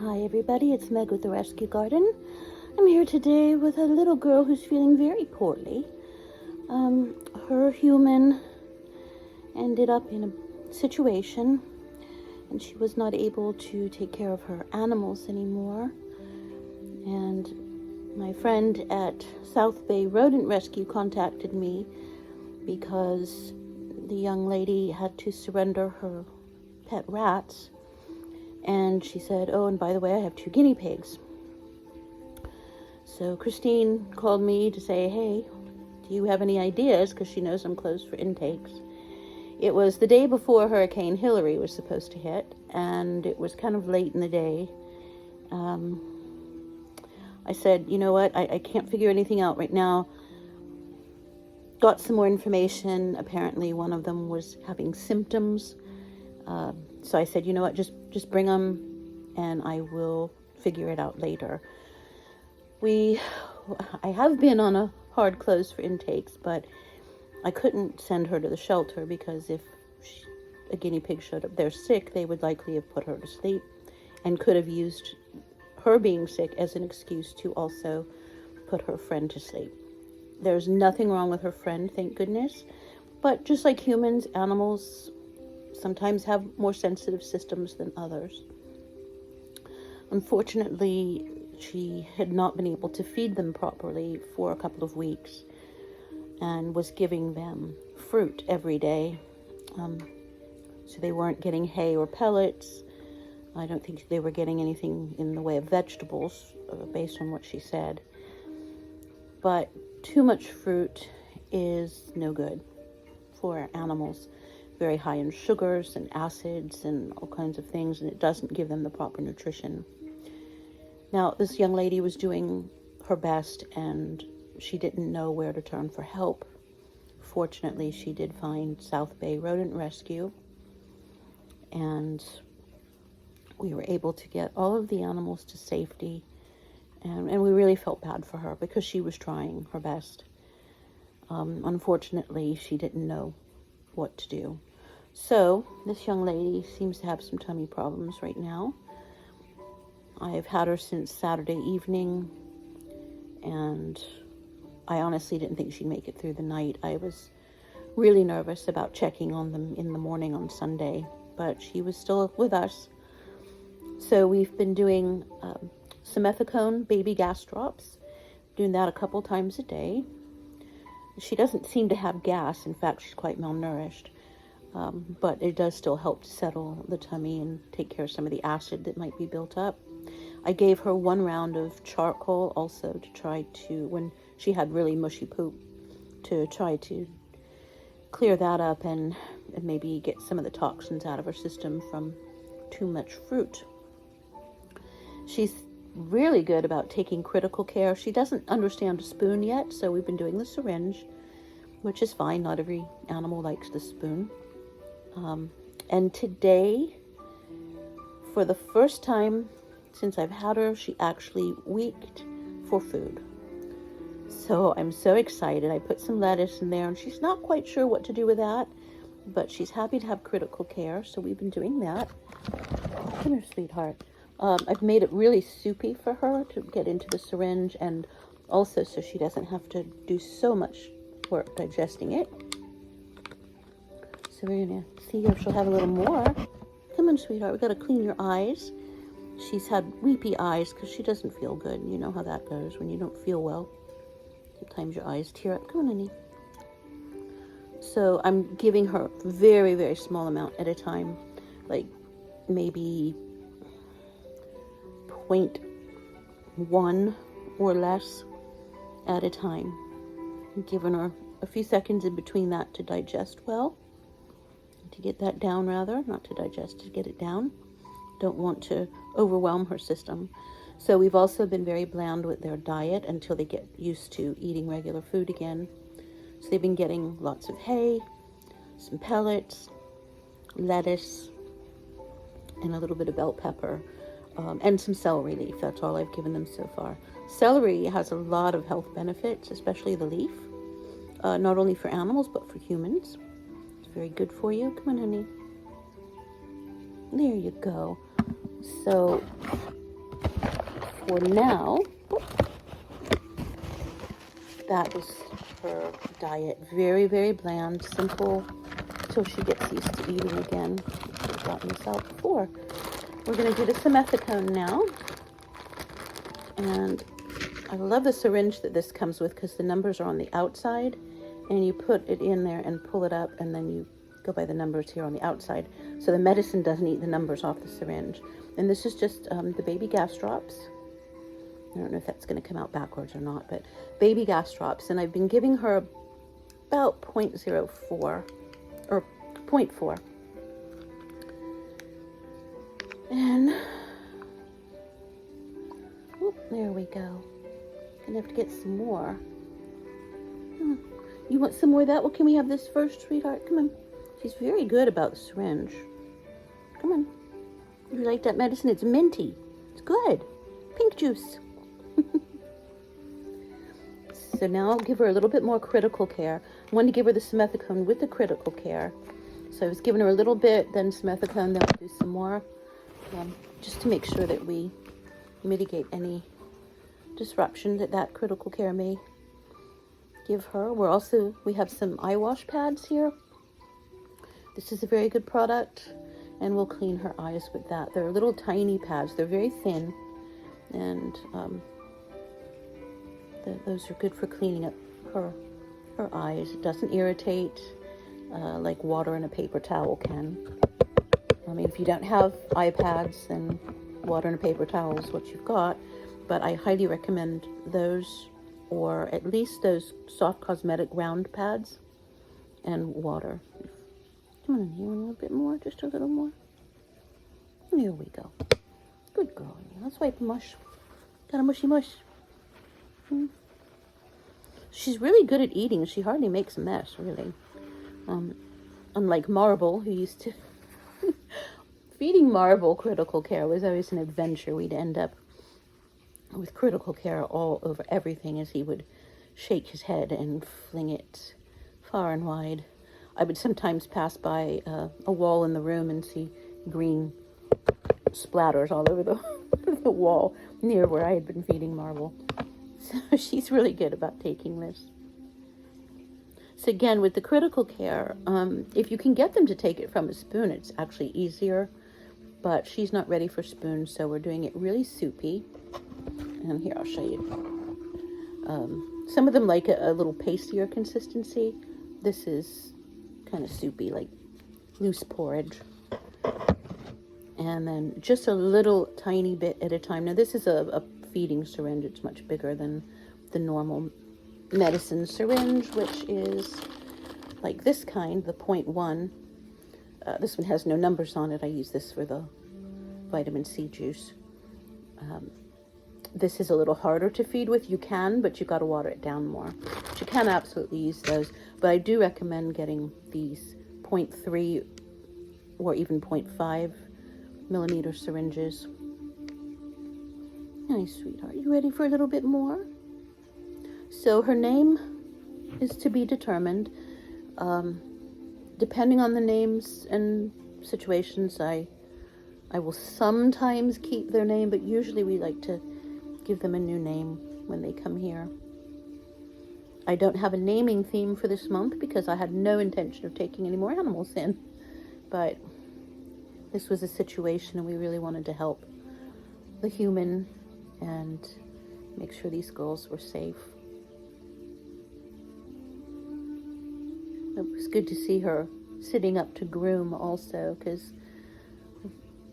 Hi everybody, it's Meg with the Rescue Garden. I'm here today with a little girl who's feeling very poorly. Her human ended up in a situation and she was not able to take care of her animals anymore. And my friend at South Bay Rodent Rescue contacted me because the young lady had to surrender her pet rats. And she said, oh, and by the way, I have 2 guinea pigs. So Christine called me to say, hey, do you have any ideas? Because she knows I'm closed for intakes. It was the day before Hurricane Hilary was supposed to hit, and it was kind of late in the day. I said, you know what, I can't figure anything out right now. Got some more information. Apparently one of them was having symptoms. So I said, you know what, just bring them and I will figure it out later. I have been on a hard close for intakes, but I couldn't send her to the shelter because if a guinea pig showed up there sick, they would likely have put her to sleep and could have used her being sick as an excuse to also put her friend to sleep. There's nothing wrong with her friend, thank goodness. But just like humans, animals sometimes have more sensitive systems than others. Unfortunately, she had not been able to feed them properly for a couple of weeks and was giving them fruit every day. So they weren't getting hay or pellets. I don't think they were getting anything in the way of vegetables, based on what she said. But too much fruit is no good for animals. Very high in sugars and acids and all kinds of things, and it doesn't give them the proper nutrition. Now, this young lady was doing her best, and she didn't know where to turn for help. Fortunately, she did find South Bay Rodent Rescue, and we were able to get all of the animals to safety, and we really felt bad for her because she was trying her best. Unfortunately, she didn't know what to do. So this young lady seems to have some tummy problems right now. I've had her since Saturday evening, and I honestly didn't think she'd make it through the night. I was really nervous about checking on them in the morning on Sunday, but she was still with us. So we've been doing simethicone baby gas drops, doing that a couple times a day. She doesn't seem to have gas. In fact, she's quite malnourished. But it does still help to settle the tummy and take care of some of the acid that might be built up. I gave her 1 round of charcoal also to try to, when she had really mushy poop, to try to clear that up and maybe get some of the toxins out of her system from too much fruit. She's really good about taking critical care. She doesn't understand a spoon yet, so we've been doing the syringe, which is fine. Not every animal likes the spoon. And today, for the first time since I've had her, she actually weaked for food. So I'm so excited. I put some lettuce in there, and she's not quite sure what to do with that, but she's happy to have critical care, so we've been doing that. Come here, sweetheart. I've made it really soupy for her to get into the syringe, and also so she doesn't have to do so much work digesting it. So we're going to see if she'll have a little more. Come on, sweetheart. We've got to clean your eyes. She's had weepy eyes because she doesn't feel good. You know how that goes when you don't feel well. Sometimes your eyes tear up. Come on, honey. So I'm giving her very, very small amount at a time. Like maybe 0.1 or less at a time. I'm giving her a few seconds in between that to digest well. To get that down, rather, not to digest, to get it down. Don't want to overwhelm her system. So we've also been very bland with their diet until they get used to eating regular food again. So they've been getting lots of hay, some pellets, lettuce, and a little bit of bell pepper, and some celery leaf. That's all I've given them so far. Celery has a lot of health benefits, especially the leaf, not only for animals, but for humans. Very good for you. Come on, honey. There you go. So for now, that is her diet. Very, very bland, simple, till she gets used to eating again. I've gotten this out before. We're going to do the simethicone now. And I love the syringe that this comes with because the numbers are on the outside. And you put it in there and pull it up, and then you go by the numbers here on the outside. So the medicine doesn't eat the numbers off the syringe. And this is just the baby gas drops. I don't know if that's going to come out backwards or not, but baby gas drops. And I've been giving her about 0.04 or 0.4. And there we go. Gonna have to get some more. You want some more of that? Well, can we have this first, sweetheart? Come on. She's very good about the syringe. Come on. You like that medicine? It's minty. It's good. Pink juice. So now I'll give her a little bit more critical care. I wanted to give her the simethicone with the critical care. So I was giving her a little bit, then simethicone, then I'll do some more. Just to make sure that we mitigate any disruption that critical care may give her. We have some eye wash pads here. This is a very good product, and we'll clean her eyes with that. They're little tiny pads. They're very thin, and those are good for cleaning up her eyes. It doesn't irritate like water in a paper towel can. I mean, if you don't have eye pads, then water and a paper towel is what you've got. But I highly recommend those, or at least those soft cosmetic round pads and water. Come on in here, a little bit more, just a little more. There we go. Good girl. Let's wipe the mush. Got a mushy mush. She's really good at eating. She hardly makes a mess, really. Unlike Marble, who used to... Feeding Marble critical care was always an adventure. We'd end up with critical care all over everything as he would shake his head and fling it far and wide. I would sometimes pass by a wall in the room and see green splatters all over the wall near where I had been feeding Marble. So she's really good about taking this. So again, with the critical care, if you can get them to take it from a spoon, it's actually easier. But she's not ready for spoons, so we're doing it really soupy. And here, I'll show you. Some of them like a little pastier consistency. This is kind of soupy, like loose porridge. And then just a little tiny bit at a time. Now, this is a feeding syringe. It's much bigger than the normal medicine syringe, which is like this kind, the 0.1. This one has no numbers on it. I use this for the vitamin C juice. This is a little harder to feed with. You can, but you got to water it down more. But you can absolutely use those. But I do recommend getting these 0.3 or even 0.5 millimeter syringes. Nice, sweetheart. You ready for a little bit more? So her name is to be determined. Depending on the names and situations, I will sometimes keep their name, but usually we like to give them a new name when they come here. I don't have a naming theme for this month because I had no intention of taking any more animals in, but this was a situation and we really wanted to help the human and make sure these girls were safe. It was good to see her sitting up to groom also, because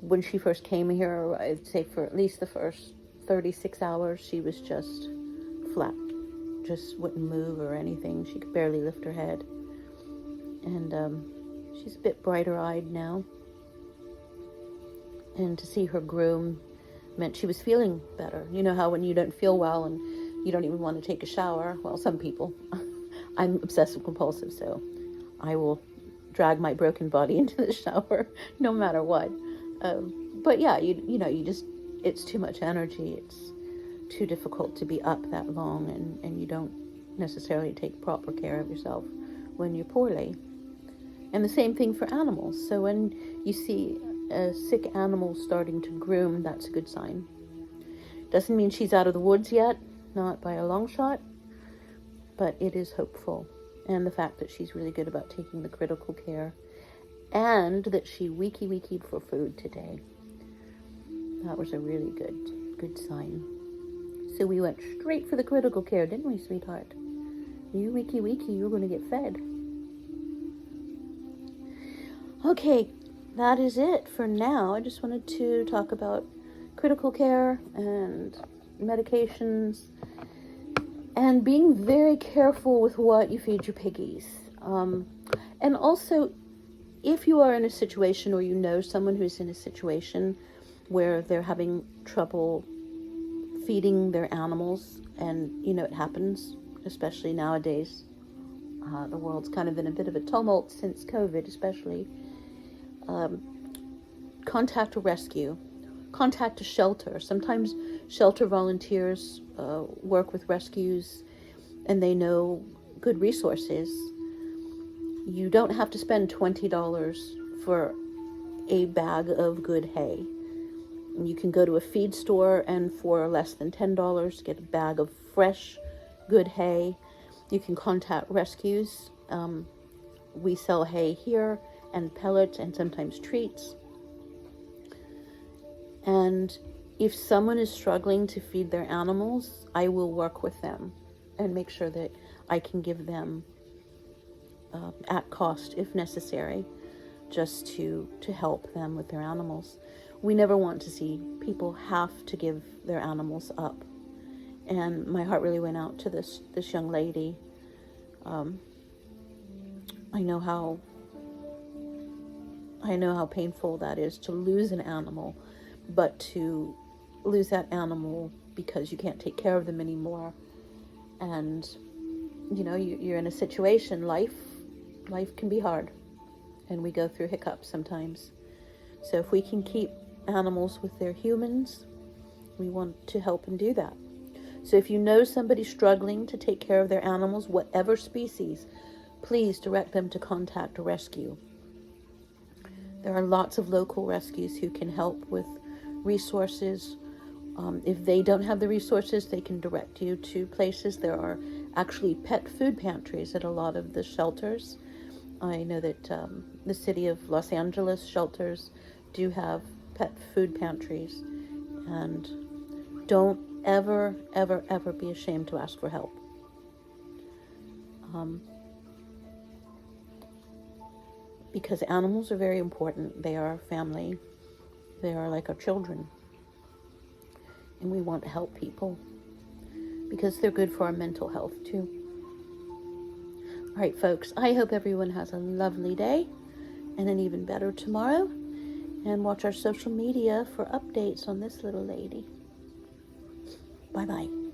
when she first came here, I'd say for at least the first 36 hours, she was just flat, just wouldn't move or anything. She could barely lift her head. And she's a bit brighter-eyed now. And to see her groom meant she was feeling better. You know how when you don't feel well and you don't even want to take a shower? Well, some people. I'm obsessive compulsive, so I will drag my broken body into the shower no matter what. But yeah, you know, it's too much energy. It's too difficult to be up that long, and you don't necessarily take proper care of yourself when you're poorly. And the same thing for animals. So when you see a sick animal starting to groom, that's a good sign. Doesn't mean she's out of the woods yet, not by a long shot, but it is hopeful. And the fact that she's really good about taking the critical care, and that she weeky for food today. That was a really good sign. So we went straight for the critical care, didn't we, sweetheart? You weeky, you're going to get fed. Okay, that is it for now. I just wanted to talk about critical care and medications and being very careful with what you feed your piggies. And also, if you are in a situation, or you know someone who's in a situation where they're having trouble feeding their animals, and it happens, especially nowadays. The world's kind of in a bit of a tumult since COVID, especially. Contact a rescue. Contact a shelter. Sometimes shelter volunteers work with rescues, and they know good resources. You don't have to spend $20 for a bag of good hay. You can go to a feed store and for less than $10 get a bag of fresh, good hay. You can contact rescues. We sell hay here, and pellets, and sometimes treats. And if someone is struggling to feed their animals, I will work with them and make sure that I can give them at cost, if necessary, just to help them with their animals. We never want to see people have to give their animals up. And my heart really went out to this young lady. I know how painful that is to lose an animal, but to lose that animal because you can't take care of them anymore. And you're in a situation, life can be hard, and we go through hiccups sometimes. So if we can keep animals with their humans, we want to help and do that. So if you know somebody struggling to take care of their animals, whatever species, please direct them to contact a rescue. There are lots of local rescues who can help with resources. If they don't have the resources, they can direct you to places. There are actually pet food pantries at a lot of the shelters. I know that the city of Los Angeles shelters do have pet food pantries. And don't ever be ashamed to ask for help. Because animals are very important. They are our family. They are like our children. And we want to help people because they're good for our mental health too. All right, folks, I hope everyone has a lovely day and an even better tomorrow. And watch our social media for updates on this little lady. Bye-bye.